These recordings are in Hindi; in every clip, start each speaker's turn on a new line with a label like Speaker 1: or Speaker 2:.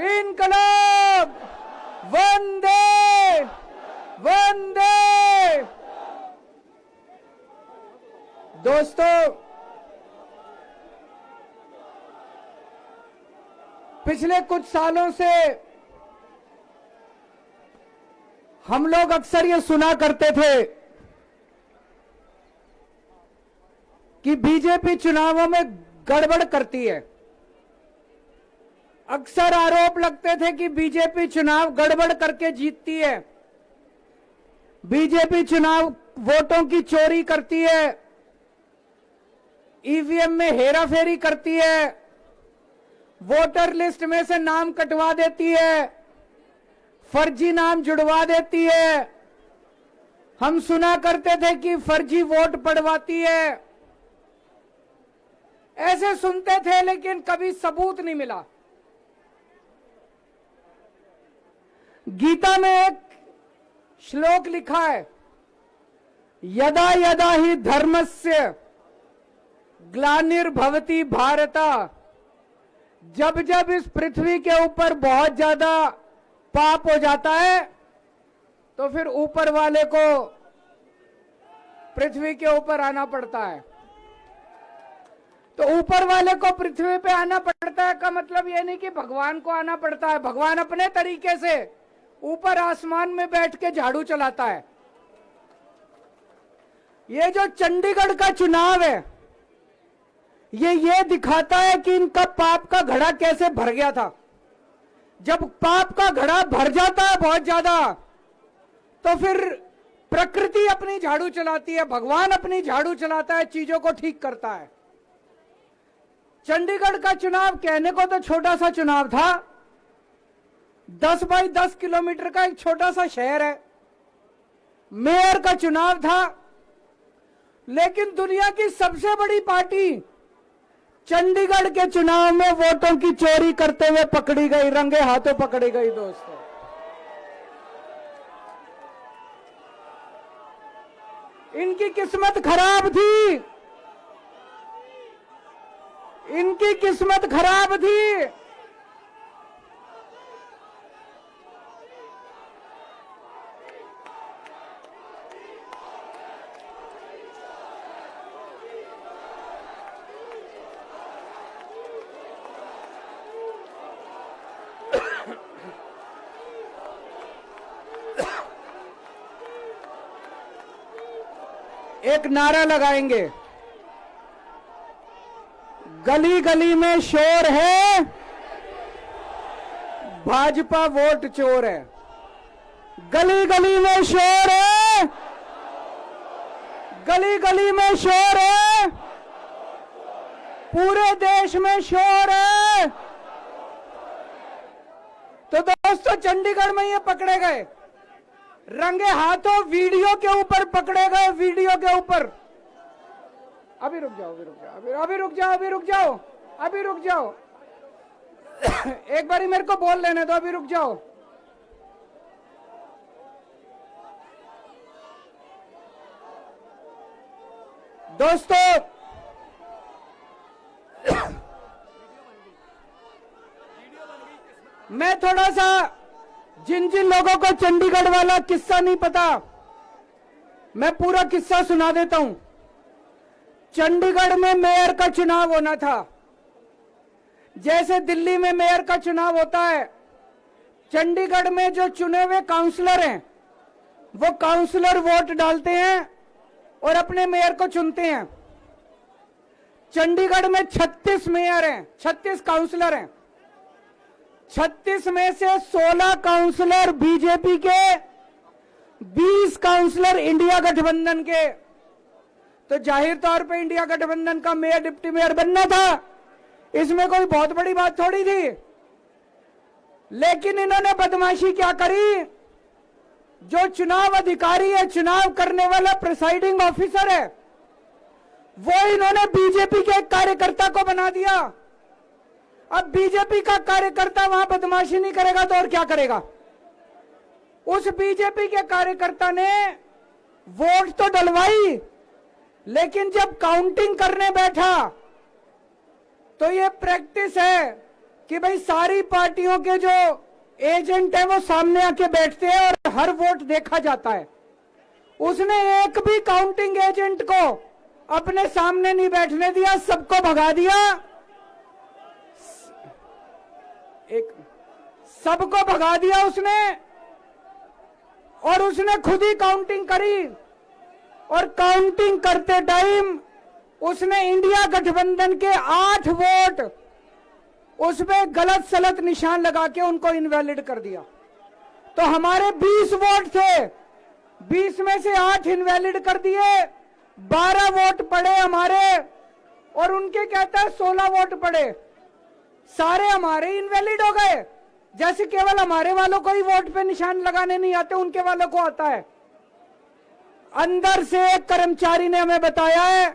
Speaker 1: इनकलाब वंदे वंदे। दोस्तों, पिछले कुछ सालों से हम लोग अक्सर ये सुना करते थे कि बीजेपी चुनावों में गड़बड़ करती है। अक्सर आरोप लगते थे कि बीजेपी चुनाव गड़बड़ करके जीतती है, बीजेपी चुनाव वोटों की चोरी करती है, ईवीएम में हेराफेरी करती है, वोटर लिस्ट में से नाम कटवा देती है, फर्जी नाम जुड़वा देती है। हम सुना करते थे कि फर्जी वोट पड़वाती है। ऐसे सुनते थे, लेकिन कभी सबूत नहीं मिला। गीता में एक श्लोक लिखा है, यदा यदा ही धर्मस्य ग्लानिर्भवति भारत। जब जब इस पृथ्वी के ऊपर बहुत ज्यादा पाप हो जाता है तो फिर ऊपर वाले को पृथ्वी के ऊपर आना पड़ता है। तो ऊपर वाले को पृथ्वी पे आना पड़ता है का मतलब यह नहीं कि भगवान को आना पड़ता है। भगवान अपने तरीके से ऊपर आसमान में बैठ के झाड़ू चलाता है। ये जो चंडीगढ़ का चुनाव है, ये दिखाता है कि इनका पाप का घड़ा कैसे भर गया था। जब पाप का घड़ा भर जाता है बहुत ज्यादा, तो फिर प्रकृति अपनी झाड़ू चलाती है, भगवान अपनी झाड़ू चलाता है, चीजों को ठीक करता है। चंडीगढ़ का चुनाव कहने को तो छोटा सा चुनाव था, 10 बाई 10 किलोमीटर का एक छोटा सा शहर है, मेयर का चुनाव था, लेकिन दुनिया की सबसे बड़ी पार्टी चंडीगढ़ के चुनाव में वोटों की चोरी करते हुए पकड़ी गई, रंगे हाथों पकड़ी गई। दोस्तों, इनकी किस्मत खराब थी, इनकी किस्मत खराब थी। एक नारा लगाएंगे, गली गली में शोर है, भाजपा वोट चोर है। गली गली में शोर है, गली गली में शोर है, पूरे देश में शोर है। तो दोस्तों, चंडीगढ़ में ये पकड़े गए, रंगे हाथों वीडियो के ऊपर पकड़े गए, वीडियो के ऊपर। अभी रुक जाओ, अभी रुक जाओ, अभी रुक जाओ, अभी रुक जाओ, अभी रुक जाओ। एक बारी मेरे को बोल लेने दो, अभी रुक जाओ। दोस्तों, मैं थोड़ा सा, जिन जिन लोगों को चंडीगढ़ वाला किस्सा नहीं पता, मैं पूरा किस्सा सुना देता हूं। चंडीगढ़ में मेयर का चुनाव होना था, जैसे दिल्ली में मेयर का चुनाव होता है। चंडीगढ़ में जो चुने हुए काउंसलर हैं, वो काउंसलर वोट डालते हैं और अपने मेयर को चुनते हैं। चंडीगढ़ में 36 मेयर हैं, 36 काउंसलर हैं। 36 में से 16 काउंसलर बीजेपी के, 20 काउंसलर इंडिया गठबंधन के। तो जाहिर तौर पे इंडिया गठबंधन का मेयर डिप्टी मेयर बनना था, इसमें कोई बहुत बड़ी बात थोड़ी थी। लेकिन इन्होंने बदमाशी क्या करी, जो चुनाव अधिकारी है, चुनाव करने वाला प्रिसाइडिंग ऑफिसर है, वो इन्होंने बीजेपी के एक कार्यकर्ता को बना दिया। अब बीजेपी का कार्यकर्ता वहां बदमाशी नहीं करेगा तो और क्या करेगा। उस बीजेपी के कार्यकर्ता ने वोट तो डलवाई, लेकिन जब काउंटिंग करने बैठा तो ये प्रैक्टिस है कि भाई सारी पार्टियों के जो एजेंट है वो सामने आके बैठते हैं और हर वोट देखा जाता है। उसने एक भी काउंटिंग एजेंट को अपने सामने नहीं बैठने दिया, सबको भगा दिया, सबको भगा दिया उसने, और उसने खुद ही काउंटिंग करी। और काउंटिंग करते टाइम उसने इंडिया गठबंधन के 8 वोट उसमें गलत सलत निशान लगा के उनको इनवैलिड कर दिया। तो हमारे 20 वोट थे, 20 में से 8 इनवैलिड कर दिए, 12 वोट पड़े हमारे, और उनके कहता है 16 वोट पड़े, सारे हमारे इनवैलिड हो गए। जैसे केवल हमारे वालों को ही वोट पे निशान लगाने नहीं आते, उनके वालों को आता है। अंदर से एक कर्मचारी ने हमें बताया है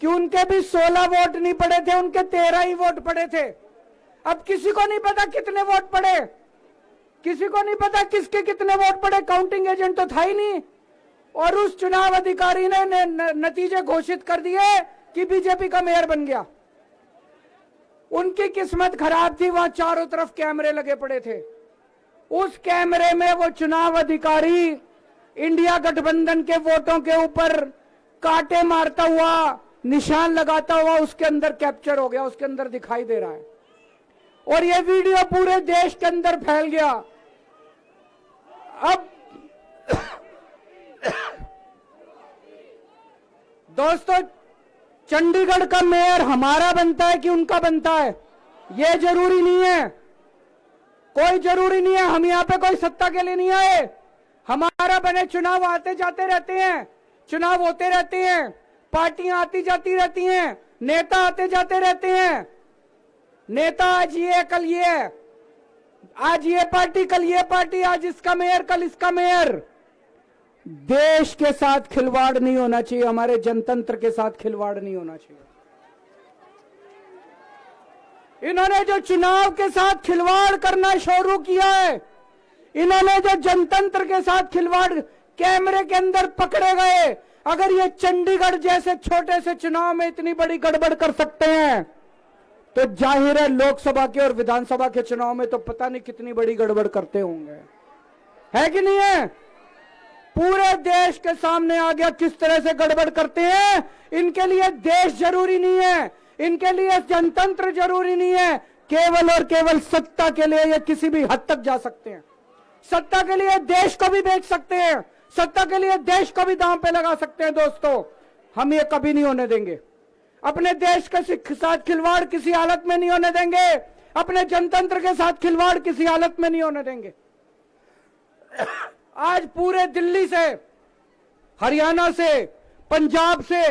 Speaker 1: कि उनके भी 16 वोट नहीं पड़े थे, उनके 13 ही वोट पड़े थे। अब किसी को नहीं पता कितने वोट पड़े, किसी को नहीं पता किसके कितने वोट पड़े, काउंटिंग एजेंट तो था ही नहीं। और उस चुनाव अधिकारी ने नतीजे घोषित कर दिए कि बीजेपी का मेयर बन गया। उनकी किस्मत खराब थी, वहां चारों तरफ कैमरे लगे पड़े थे। उस कैमरे में वो चुनाव अधिकारी इंडिया गठबंधन के वोटों के ऊपर कांटे मारता हुआ, निशान लगाता हुआ उसके अंदर कैप्चर हो गया, उसके अंदर दिखाई दे रहा है। और ये वीडियो पूरे देश के अंदर फैल गया। अब दोस्तों, चंडीगढ़ का मेयर हमारा बनता है कि उनका बनता है, ये जरूरी नहीं है, कोई जरूरी नहीं है। हम यहाँ पे कोई सत्ता के लिए नहीं आए, हमारा बने। चुनाव आते जाते रहते हैं, चुनाव होते रहते हैं, पार्टियां आती जाती रहती हैं, नेता आते जाते रहते हैं। नेता आज ये कल ये, आज ये पार्टी कल ये पार्टी, आज इसका मेयर कल इसका मेयर। देश के साथ खिलवाड़ नहीं होना चाहिए, हमारे जनतंत्र के साथ खिलवाड़ नहीं होना चाहिए। इन्होंने जो चुनाव के साथ खिलवाड़ करना शुरू किया है, इन्होंने जो जनतंत्र के साथ खिलवाड़ कैमरे के अंदर पकड़े गए, अगर ये चंडीगढ़ जैसे छोटे से चुनाव में इतनी बड़ी गड़बड़ कर सकते हैं, तो जाहिर है लोकसभा के और विधानसभा के चुनाव में तो पता नहीं कितनी बड़ी गड़बड़ करते होंगे, है कि नहीं है? पूरे देश के सामने आ गया किस तरह से गड़बड़ करते हैं। इनके लिए देश जरूरी नहीं है, इनके लिए जनतंत्र जरूरी नहीं है, केवल और केवल सत्ता के लिए ये किसी भी हद तक जा सकते हैं। सत्ता के लिए देश को भी बेच सकते हैं, सत्ता के लिए देश को भी दांव पे लगा सकते हैं। दोस्तों, हम ये कभी नहीं होने देंगे। अपने देश के साथ खिलवाड़ किसी हालत में नहीं होने देंगे, अपने जनतंत्र के साथ खिलवाड़ किसी हालत में नहीं होने देंगे। आज पूरे दिल्ली से, हरियाणा से, पंजाब से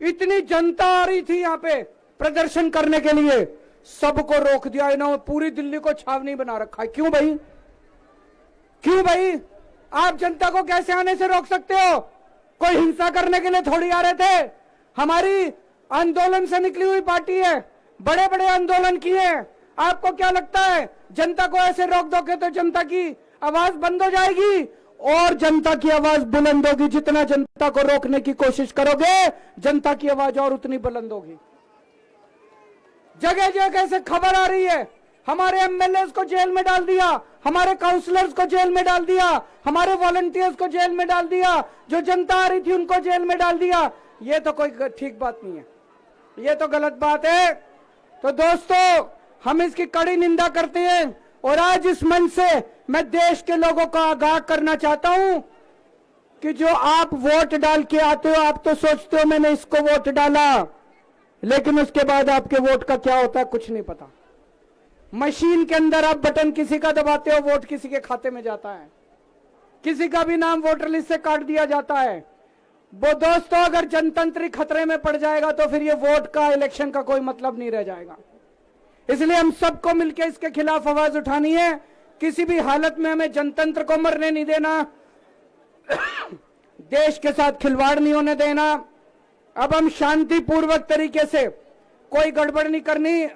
Speaker 1: इतनी जनता आ रही थी यहाँ पे प्रदर्शन करने के लिए, सबको रोक दिया इन्होंने, पूरी दिल्ली को छावनी बना रखा है। क्यों भाई, क्यों भाई? आप जनता को कैसे आने से रोक सकते हो? कोई हिंसा करने के लिए थोड़ी आ रहे थे। हमारी आंदोलन से निकली हुई पार्टी है, बड़े बड़े आंदोलन किए। आपको क्या लगता है जनता को ऐसे रोक दोगे तो जनता की आवाज बंद हो जाएगी? और जनता की आवाज बुलंद होगी। जितना जनता को रोकने की कोशिश करोगे, जनता की आवाज और उतनी बुलंद होगी। जगह जगह से खबर आ रही है, हमारे एमएलए को जेल में डाल दिया, हमारे काउंसलर्स को जेल में डाल दिया, हमारे वॉलंटियर्स को जेल में डाल दिया, जो जनता आ रही थी उनको जेल में डाल दिया। ये तो कोई ठीक बात नहीं है, ये तो गलत बात है। तो दोस्तों, हम इसकी कड़ी निंदा करते हैं। और आज इस मंच से मैं देश के लोगों को आगाह करना चाहता हूं कि जो आप वोट डाल के आते हो, आप तो सोचते हो मैंने इसको वोट डाला, लेकिन उसके बाद आपके वोट का क्या होता है कुछ नहीं पता। मशीन के अंदर आप बटन किसी का दबाते हो, वोट किसी के खाते में जाता है, किसी का भी नाम वोटर लिस्ट से काट दिया जाता है। वो दोस्तों, अगर जनतंत्र खतरे में पड़ जाएगा तो फिर ये वोट का, इलेक्शन का कोई मतलब नहीं रह जाएगा। इसलिए हम सबको मिलकर इसके खिलाफ आवाज उठानी है। किसी भी हालत में हमें जनतंत्र को मरने नहीं देना, देश के साथ खिलवाड़ नहीं होने देना। अब हम शांतिपूर्वक तरीके से, कोई गड़बड़ नहीं करनी,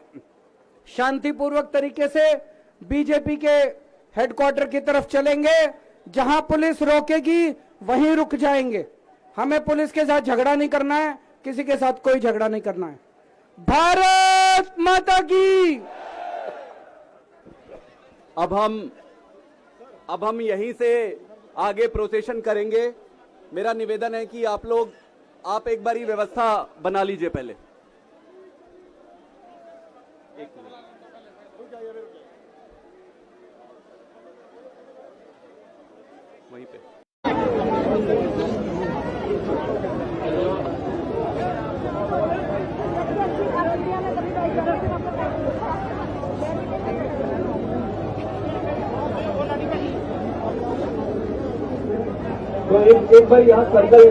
Speaker 1: शांतिपूर्वक तरीके से बीजेपी के हेडक्वार्टर की तरफ चलेंगे। जहां पुलिस रोकेगी वहीं रुक जाएंगे। हमें पुलिस के साथ झगड़ा नहीं करना है, किसी के साथ कोई झगड़ा नहीं करना है। भारत माता की।
Speaker 2: अब हम यहीं से आगे प्रोसेशन करेंगे। मेरा निवेदन है कि आप एक बारी व्यवस्था बना लीजिए पहले। एक मिनट। वहीं पे
Speaker 3: तो एक बार यहाँ सर्कल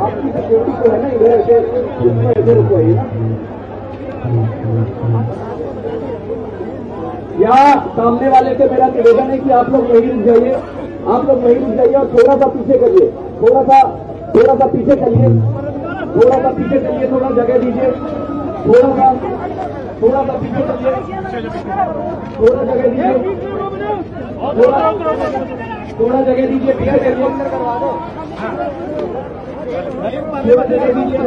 Speaker 3: आपकी सिक्योरिटी तो है ना इधर रुको ना। यहाँ सामने वाले से मेरा निवेदन है कि आप लोग वहीं रुक जाइए, आप लोग वहीं रुक जाइए और थोड़ा सा पीछे करिए, थोड़ा सा पीछे चलिए, थोड़ा जगह दीजिए, थोड़ा सा पीछे चलिए, थोड़ा जगह दीजिए, थोड़ा जगह दीजिए, पीछे चलिए, थोड़ा जगह दीजिए।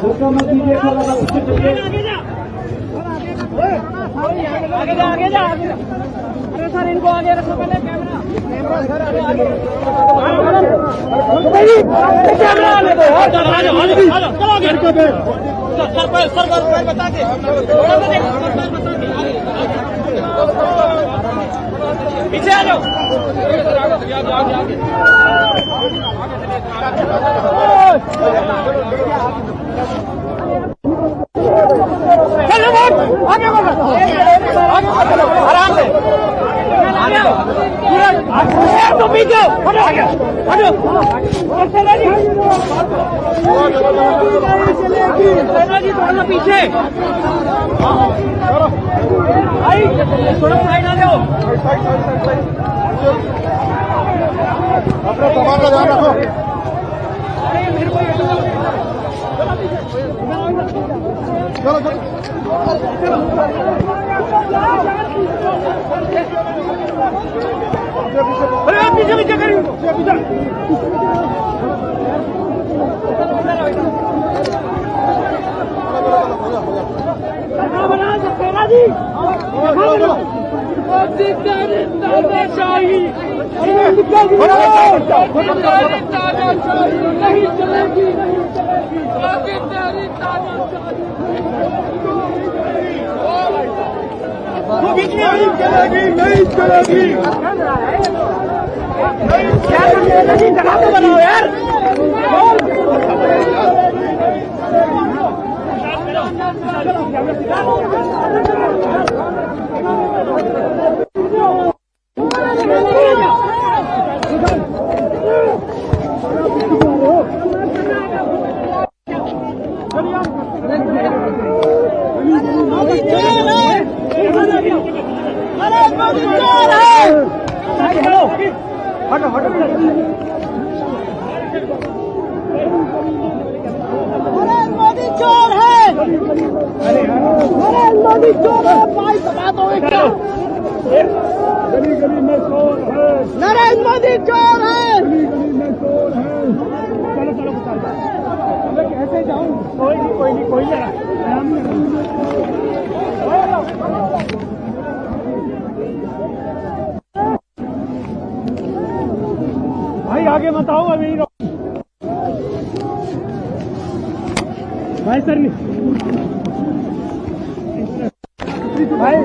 Speaker 3: धक्का मत दीजिए, थोड़ा सा पीछे चलिए। आगे जा। अरे सर इनको आगे रखो पहले कैमरा आने दो यार। सर बता के पीछे आ जाओ। आगे आराम से तो पीछे पीछे थोड़ा साइड आ जाओ। अपना सामान का ध्यान रखो। चलो पीछे करिए नहीं चलेगी जगह तो बनाओ यार। मोदी चोर है। मोदी चोर है। भाई बता दो गली गली में चोर है। नरेंद्र मोदी चोर है। गली गली में चोर है। चलो बता मैं कैसे जाऊँ। कोई नहीं भाई आगे मत आओ। अभी भाई सर भाई